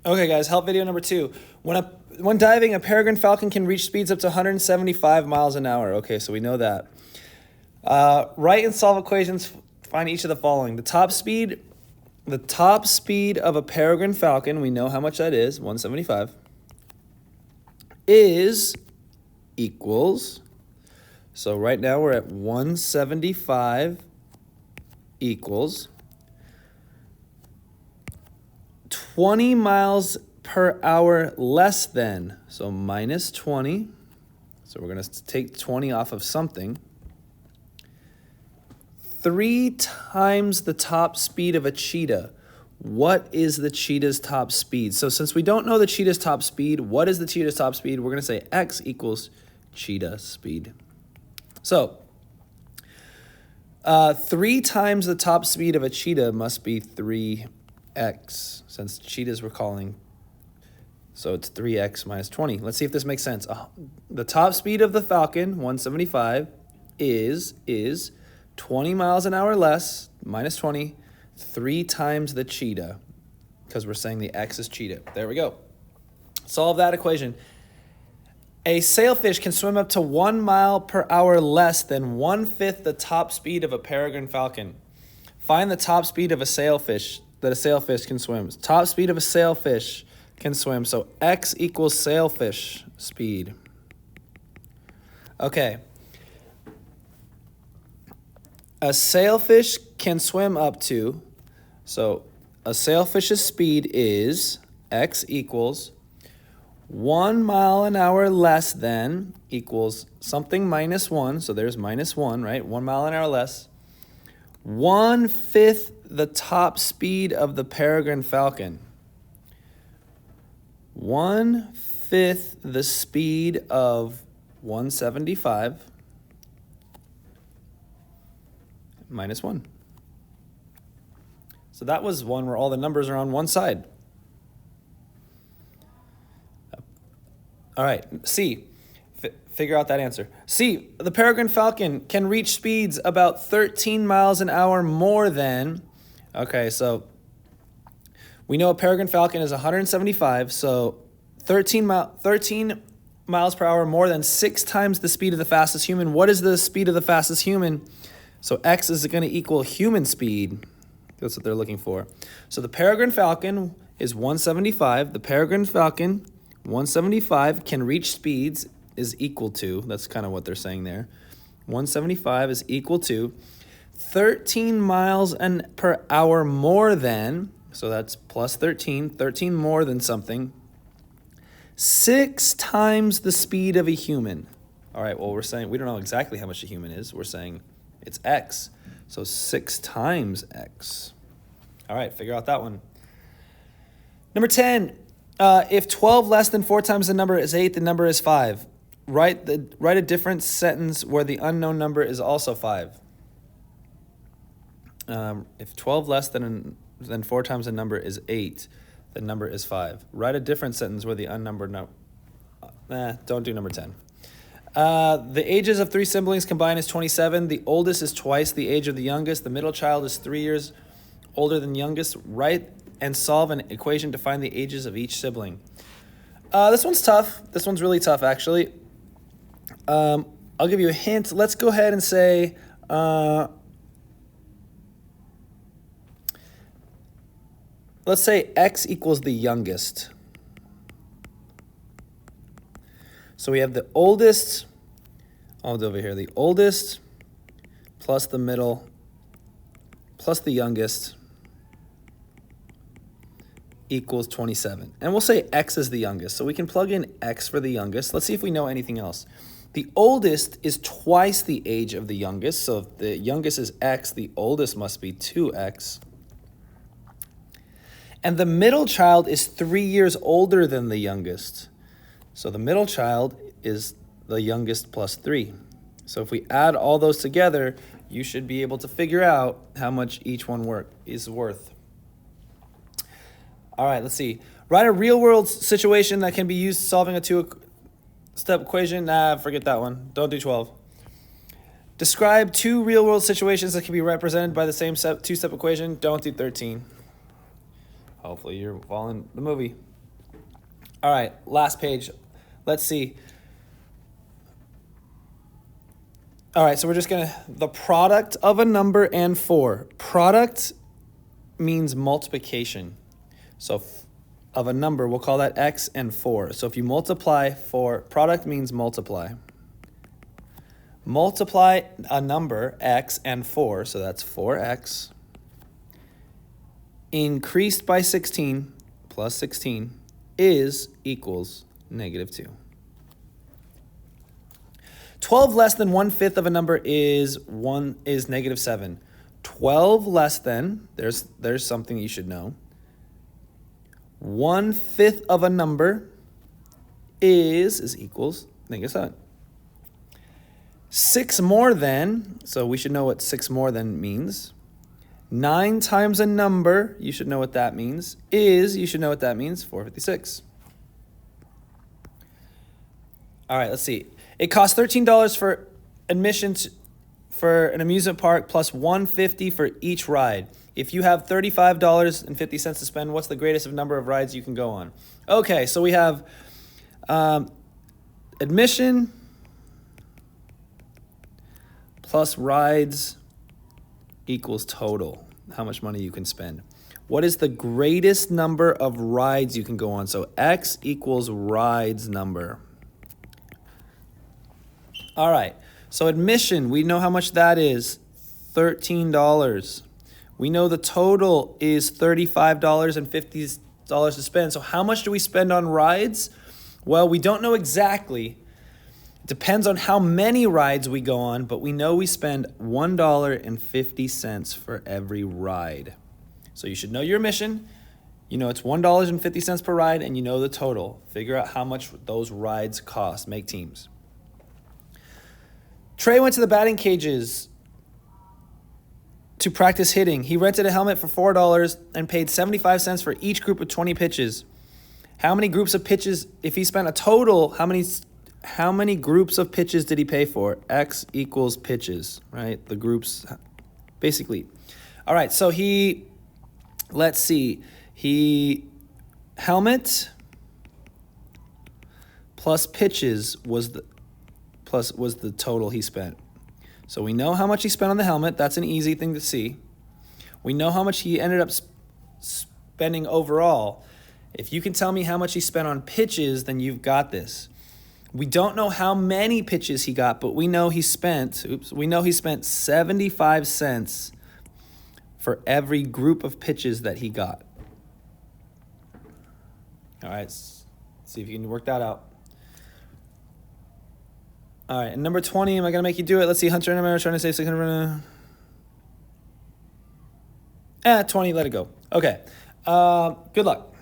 Okay, guys, help video number 2. When diving, a peregrine falcon can reach speeds up to 175 miles an hour. Okay, so we know that. Write and solve equations. Find each of the following. The top speed of a peregrine falcon, we know how much that is, 175, is equals. So right now we're at 175 equals 20 miles per hour less than. So minus 20. So we're going to take 20 off of something. 3 times the top speed of a cheetah. What is the cheetah's top speed? So since we don't know the cheetah's top speed, what is the cheetah's top speed? We're going to say x equals cheetah speed. So 3 times the top speed of a cheetah must be 3x, since cheetahs we're calling. So it's 3x minus 20. Let's see if this makes sense. The top speed of the falcon, 175, is 20 miles an hour less, minus 20, 3 times the cheetah, because we're saying the x is cheetah. There we go. Solve that equation. A sailfish can swim up to 1 mile per hour less than 1/5 the top speed of a peregrine falcon. Find the top speed of a sailfish that a sailfish can swim. Top speed of a sailfish can swim. So x equals sailfish speed. Okay. A sailfish can swim up to, so a sailfish's speed is x equals 1 mile an hour less than equals something minus 1. So there's minus 1, right? 1 mile an hour less. 1/5 the top speed of the peregrine falcon. 1/5 the speed of 175 minus 1. So that was one where all the numbers are on one side. All right, C, figure out that answer. C, the peregrine falcon can reach speeds about 13 miles an hour more than, okay, so we know a peregrine falcon is 175, so 13 miles per hour more than 6 times the speed of the fastest human. What is the speed of the fastest human? So x is going to equal human speed. That's what they're looking for. So the peregrine falcon is 175. The peregrine falcon, 175, can reach speeds is equal to, that's kind of what they're saying there. 175 is equal to 13 miles per hour more than, so that's plus 13 more than something, 6 times the speed of a human. All right, well, we're saying we don't know exactly how much a human is. We're saying it's x, so 6 times x. All right, figure out that one. Number 10, if 12 less than 4 times the number is 8, the number is 5. Write a different sentence where the unknown number is also 5. If 12 less than 4 times the number is 8, the number is 5. Write a different sentence where the unnumbered number... don't do number 10. The ages of 3 siblings combined is 27. The oldest is twice the age of the youngest. The middle child is 3 years older than the youngest. Write and solve an equation to find the ages of each sibling. This one's tough. This one's really tough, actually. I'll give you a hint. Let's go ahead and say... let's say x equals the youngest. So we have the oldest, I'll do over here, the oldest plus the middle plus the youngest equals 27. And we'll say x is the youngest. So we can plug in x for the youngest. Let's see if we know anything else. The oldest is twice the age of the youngest. So if the youngest is x, the oldest must be 2x. And the middle child is 3 years older than the youngest. So the middle child is the youngest plus 3. So if we add all those together, you should be able to figure out how much each one is worth. All right, let's see. Write a real-world situation that can be used solving a 2-step equation. Forget that one. Don't do 12. Describe 2 real-world situations that can be represented by the same 2-step equation. Don't do 13. Hopefully you're following the movie. All right, last page. Let's see. All right, so we're just the product of a number and 4. Product means multiplication. So of a number, we'll call that x and 4. So if you multiply 4, product means multiply. Multiply a number, x and 4, so that's 4x, increased by 16 plus 16 is equals -2. 12 less than 1/5 of a number is -7. 12 less than, there's something you should know. 1/5 of a number is equals -7. 6 more than, so we should know what 6 more than means. 9 times a number, you should know what that means, you should know what that means, 456. All right, let's see. It costs $13 for admission for an amusement park plus $150 for each ride. If you have $35.50 to spend, what's the greatest number of rides you can go on? Okay, so we have admission plus rides equals total, how much money you can spend. What is the greatest number of rides you can go on? So X equals rides number. All right, so admission, we know how much that is, $13. We know the total is $35.50 to spend. So how much do we spend on rides? Well, we don't know exactly. It depends on how many rides we go on, but we know we spend $1.50 for every ride. So you should know your admission. You know it's $1.50 per ride, and you know the total. Figure out how much those rides cost. Make teams. Trey went to the batting cages to practice hitting. He rented a helmet for $4 and paid 75 cents for each group of 20 pitches. How many groups of pitches, if he spent a total, how many groups of pitches did he pay for? X equals pitches, right? The groups, basically. All right, so let's see. Helmet plus pitches was the total he spent. So we know how much he spent on the helmet. That's an easy thing to see. We know how much he ended up spending overall. If you can tell me how much he spent on pitches, then you've got this. We don't know how many pitches he got, but we know he spent 75 cents for every group of pitches that he got. All right, let's see if you can work that out. All right, and number 20, am I going to make you do it? Let's see, Hunter and Amara trying to save 600. 20, let it go. Okay, good luck.